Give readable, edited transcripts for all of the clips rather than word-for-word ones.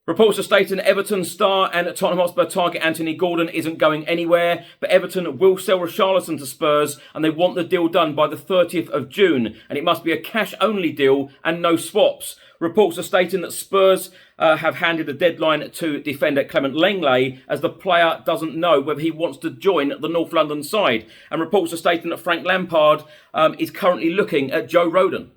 Reports are stating Everton star and Tottenham Hotspur target Anthony Gordon isn't going anywhere, but Everton will sell Richarlison to Spurs and they want the deal done by the 30th of June, and it must be a cash-only deal and no swaps. Reports are stating that Spurs have handed a deadline to defender Clement Lenglet as the player doesn't know whether he wants to join the North London side. And reports are stating that Frank Lampard is currently looking at Joe Rodon.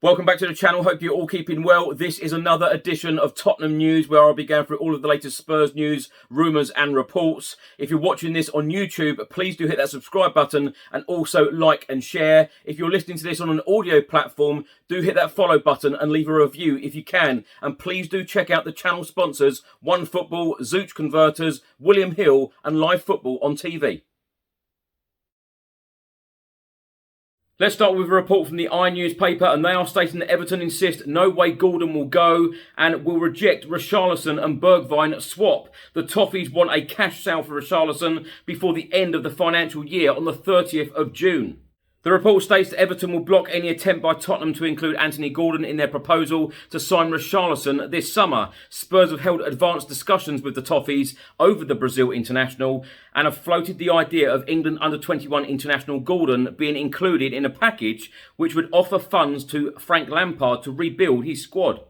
Welcome back to the channel. Hope you're all keeping well. This is another edition of Tottenham News where I'll be going through all of the latest Spurs news, rumours and reports. If you're watching this on YouTube, please do hit that subscribe button and also like and share. If you're listening to this on an audio platform, do hit that follow button and leave a review if you can. And please do check out the channel sponsors, OneFootball, Zooch Converters, William Hill and Live Football on TV. Let's start with a report from the newspaper, and they are stating that Everton insist no way Gordon will go and will reject Richarlison and Bergwijn swap. The Toffees want a cash sale for Richarlison before the end of the financial year on the 30th of June. The report states that Everton will block any attempt by Tottenham to include Anthony Gordon in their proposal to sign Richarlison this summer. Spurs have held advanced discussions with the Toffees over the Brazil international and have floated the idea of England under-21 international Gordon being included in a package which would offer funds to Frank Lampard to rebuild his squad.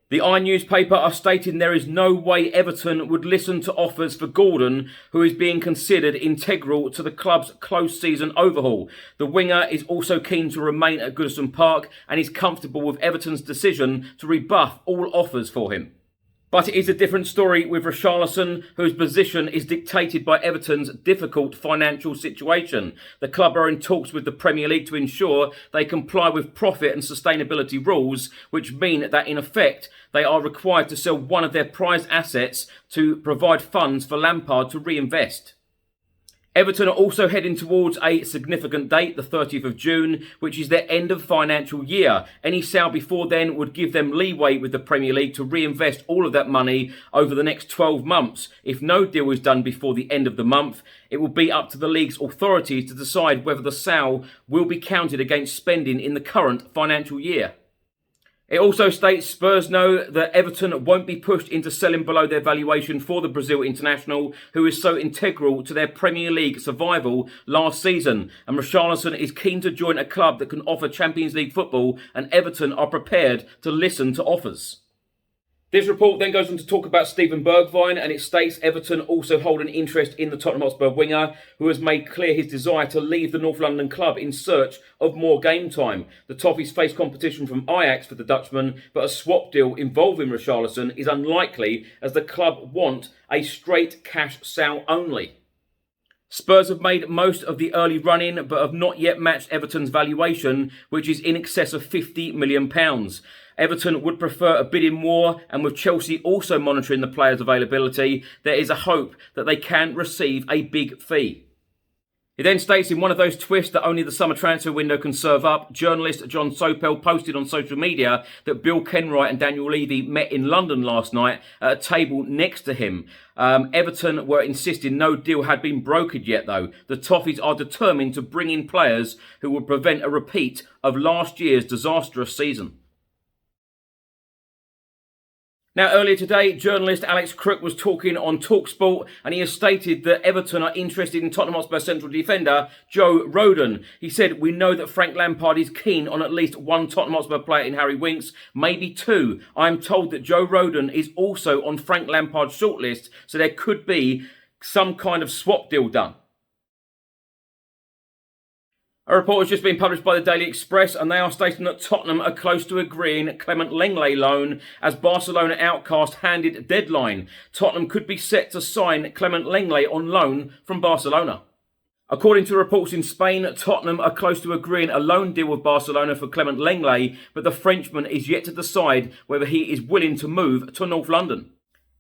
The newspaper are stating there is no way Everton would listen to offers for Gordon, who is being considered integral to the club's close season overhaul. The winger is also keen to remain at Goodison Park and is comfortable with Everton's decision to rebuff all offers for him. But it is a different story with Richarlison, whose position is dictated by Everton's difficult financial situation. The club are in talks with the Premier League to ensure they comply with profit and sustainability rules, which mean that in effect they are required to sell one of their prized assets to provide funds for Lampard to reinvest. Everton are also heading towards a significant date, the 30th of June, which is their end of financial year. Any sale before then would give them leeway with the Premier League to reinvest all of that money over the next 12 months. If no deal is done before the end of the month, it will be up to the league's authorities to decide whether the sale will be counted against spending in the current financial year. It also states Spurs know that Everton won't be pushed into selling below their valuation for the Brazil international, who is so integral to their Premier League survival last season. And Richarlison is keen to join a club that can offer Champions League football, and Everton are prepared to listen to offers. This report then goes on to talk about Steven Bergwijn, and it states Everton also hold an interest in the Tottenham Hotspur winger, who has made clear his desire to leave the North London club in search of more game time. The Toffees face competition from Ajax for the Dutchman, but a swap deal involving Richarlison is unlikely as the club want a straight cash sale only. Spurs have made most of the early run-in, but have not yet matched Everton's valuation, which is in excess of £50 million. Everton would prefer a bidding war, and with Chelsea also monitoring the players' availability, there is a hope that they can receive a big fee. It then states in one of those twists that only the summer transfer window can serve up, journalist John Sopel posted on social media that Bill Kenwright and Daniel Levy met in London last night at a table next to him. Everton were insisting no deal had been brokered yet though. The Toffees are determined to bring in players who will prevent a repeat of last year's disastrous season. Now, earlier today, journalist Alex Crook was talking on TalkSport, and he has stated that Everton are interested in Tottenham Hotspur central defender Joe Rodon. He said, "We know that Frank Lampard is keen on at least one Tottenham Hotspur player in Harry Winks, maybe two. I am told that Joe Rodon is also on Frank Lampard's shortlist, so there could be some kind of swap deal done." A report has just been published by the Daily Express, and they are stating that Tottenham are close to agreeing Clement Lenglet loan as Barcelona outcast handed deadline. Tottenham could be set to sign Clement Lenglet on loan from Barcelona. According to reports in Spain, Tottenham are close to agreeing a loan deal with Barcelona for Clement Lenglet, but the Frenchman is yet to decide whether he is willing to move to North London.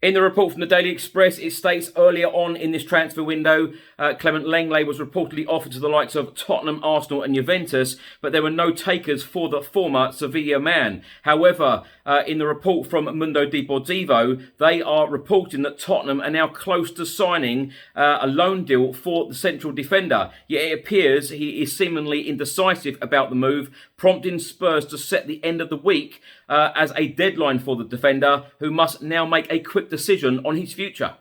In the report from the Daily Express, it states earlier on in this transfer window, Clement Lenglet was reportedly offered to the likes of Tottenham, Arsenal and Juventus, but there were no takers for the former Sevilla man. However, in the report from Mundo Deportivo, they are reporting that Tottenham are now close to signing a loan deal for the central defender. Yet it appears he is seemingly indecisive about the move, prompting Spurs to set the end of the week as a deadline for the defender, who must now make a quick decision on his future.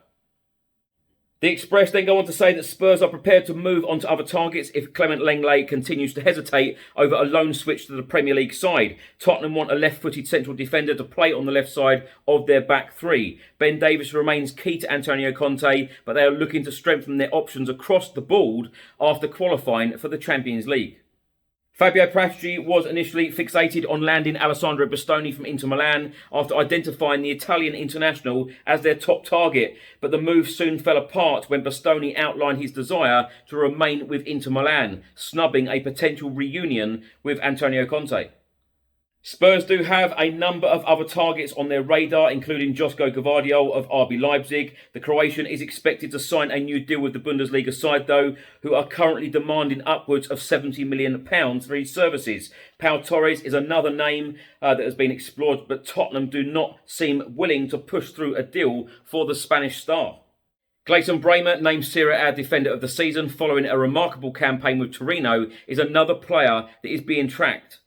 The Express then go on to say that Spurs are prepared to move on to other targets if Clement Lenglet continues to hesitate over a loan switch to the Premier League side. Tottenham want a left-footed central defender to play on the left side of their back three. Ben Davies remains key to Antonio Conte, but they are looking to strengthen their options across the board after qualifying for the Champions League. Fabio Paratici was initially fixated on landing Alessandro Bastoni from Inter Milan after identifying the Italian international as their top target, but the move soon fell apart when Bastoni outlined his desire to remain with Inter Milan, snubbing a potential reunion with Antonio Conte. Spurs do have a number of other targets on their radar, including Josko Gvardiol of RB Leipzig. The Croatian is expected to sign a new deal with the Bundesliga side, though, who are currently demanding upwards of £70 million for his services. Pau Torres is another name that has been explored, but Tottenham do not seem willing to push through a deal for the Spanish star. Clayton Bramer, named Serie A Defender of the Season following a remarkable campaign with Torino, is another player that is being tracked.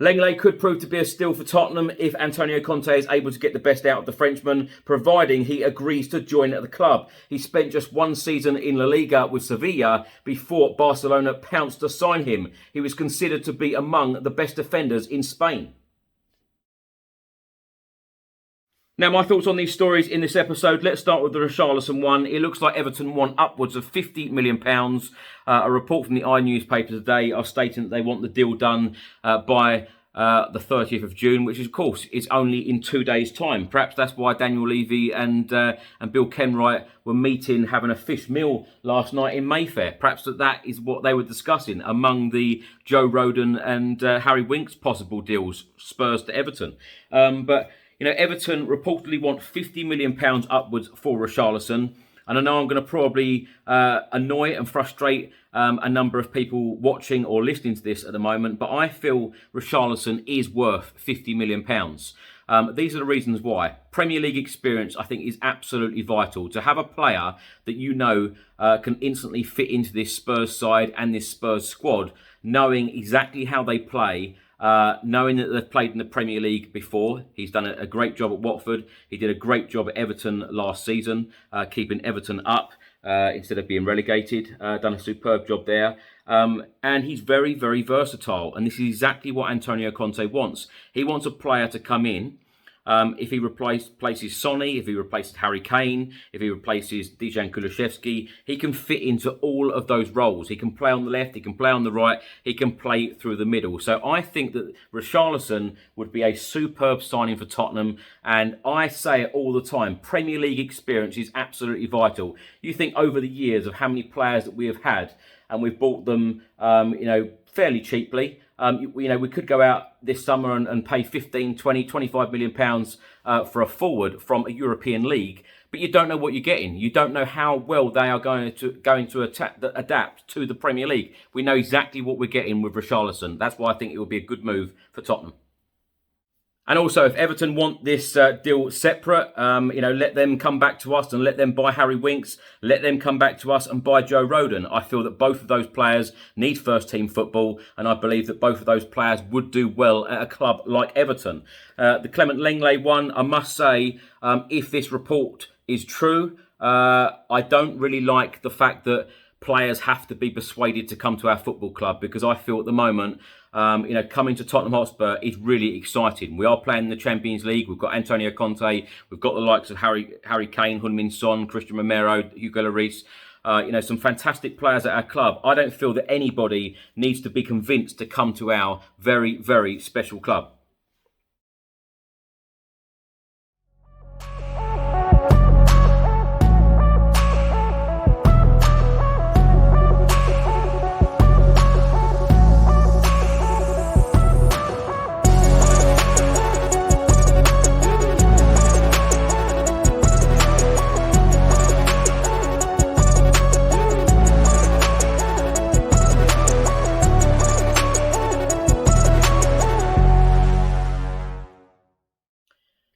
Lenglet could prove to be a steal for Tottenham if Antonio Conte is able to get the best out of the Frenchman, providing he agrees to join at the club. He spent just one season in La Liga with Sevilla before Barcelona pounced to sign him. He was considered to be among the best defenders in Spain. Now, my thoughts on these stories in this episode. Let's start with the Richarlison one. It looks like Everton want upwards of £50 million. A report from the newspaper today are stating that they want the deal done by the 30th of June, which, of course, is only in 2 days' time. Perhaps that's why Daniel Levy and Bill Kenwright were meeting, having a fish meal last night in Mayfair. Perhaps that is what they were discussing among the Joe Rodon and Harry Winks possible deals, Spurs to Everton. But Everton reportedly want £50 million upwards for Richarlison. And I know I'm going to probably annoy and frustrate a number of people watching or listening to this at the moment, but I feel Richarlison is worth £50 million. These are the reasons why. Premier League experience, I think, is absolutely vital. To have a player that can instantly fit into this Spurs side and this Spurs squad, knowing exactly how they play, knowing that they've played in the Premier League before. He's done a great job at Watford. He did a great job at Everton last season, keeping Everton up instead of being relegated. Done a superb job there. And he's very, very versatile. And this is exactly what Antonio Conte wants. He wants a player to come in. If he replaces Sonny, if he replaces Harry Kane, if he replaces Dejan Kulusevski, he can fit into all of those roles. He can play on the left, he can play on the right, he can play through the middle. So I think that Richarlison would be a superb signing for Tottenham. And I say it all the time, Premier League experience is absolutely vital. You think over the years of how many players that we have had, and we've bought them, fairly cheaply. We could go out this summer and pay 15, 20, 25 million pounds for a forward from a European league, but you don't know what you're getting. You don't know how well they are going to adapt to the Premier League. We know exactly what we're getting with Richarlison. That's why I think it will be a good move for Tottenham. And also, if Everton want this deal separate, let them come back to us and let them buy Harry Winks. Let them come back to us and buy Joe Rodon. I feel that both of those players need first-team football, and I believe that both of those players would do well at a club like Everton. The Clement Lenglet one, I must say, if this report is true, I don't really like the fact that players have to be persuaded to come to our football club, because I feel at the moment, coming to Tottenham Hotspur is really exciting. We are playing in the Champions League. We've got Antonio Conte. We've got the likes of Harry Kane, Heung-min Son, Christian Romero, Hugo Lloris. Some fantastic players at our club. I don't feel that anybody needs to be convinced to come to our very, very special club.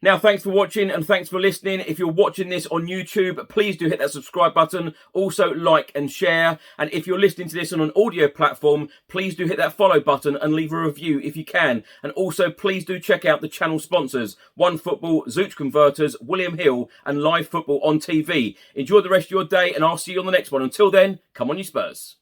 Now, thanks for watching and thanks for listening. If you're watching this on YouTube, please do hit that subscribe button. Also, like and share. And if you're listening to this on an audio platform, please do hit that follow button and leave a review if you can. And also, please do check out the channel sponsors, OneFootball, Zooch Converters, William Hill, and Live Football on TV. Enjoy the rest of your day, and I'll see you on the next one. Until then, come on you Spurs.